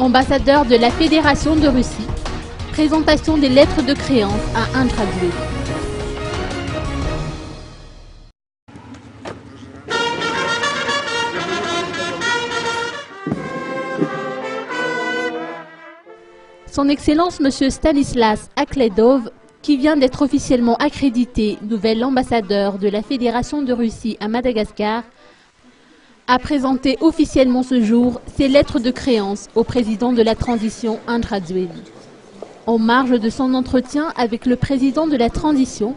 ambassadeur de la Fédération de Russie. Présentation des lettres de créance à Andradjiev. Son Excellence M. Stanislas Akhledov, qui vient d'être officiellement accrédité nouvel ambassadeur de la Fédération de Russie à Madagascar, a présenté officiellement ce jour ses lettres de créance au président de la transition Andradjiev. En marge de son entretien avec le président de la transition,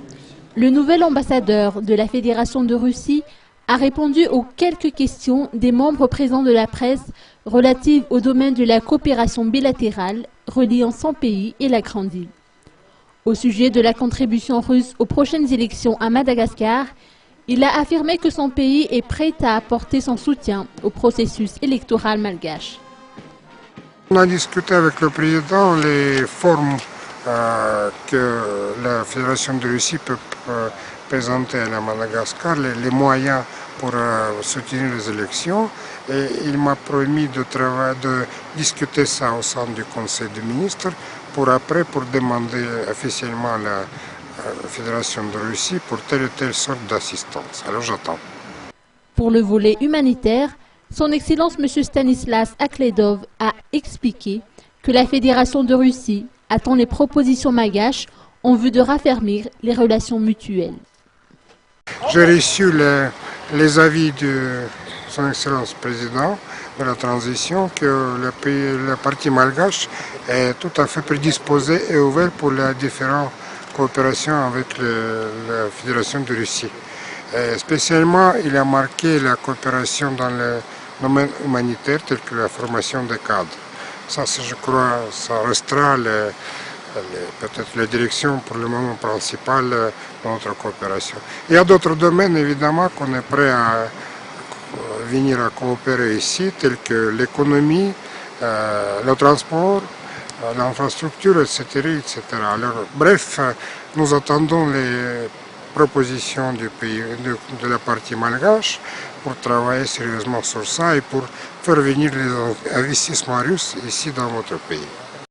le nouvel ambassadeur de la Fédération de Russie a répondu aux quelques questions des membres présents de la presse relatives au domaine de la coopération bilatérale reliant son pays et la Grande Île. Au sujet de la contribution russe aux prochaines élections à Madagascar, il a affirmé que son pays est prêt à apporter son soutien au processus électoral malgache. On a discuté avec le président les formes que la Fédération de Russie peut présenter à Madagascar, les moyens pour soutenir les élections. Et il m'a promis de discuter ça au sein du Conseil des ministres pour demander officiellement à la Fédération de Russie pour telle ou telle sorte d'assistance. Alors j'attends. Pour le volet humanitaire, son Excellence M. Stanislas Akhledov a expliqué que la Fédération de Russie attend les propositions malgaches en vue de raffermir les relations mutuelles. J'ai reçu les avis de son Excellence Président de la transition que le parti malgache est tout à fait prédisposé et ouvert pour les différentes coopérations avec la Fédération de Russie. Et spécialement, il a marqué la coopération dans le domaine humanitaire tel que la formation des cadres. Ça, je crois, ça restera peut-être la direction pour le moment principale de notre coopération. Il y a d'autres domaines évidemment qu'on est prêt à venir à coopérer ici, tels que l'économie, le transport, l'infrastructure, etc., etc. Alors, bref, nous attendons les propositions du pays, de la partie malgache pour travailler sérieusement sur ça et pour faire venir les investissements russes ici dans notre pays.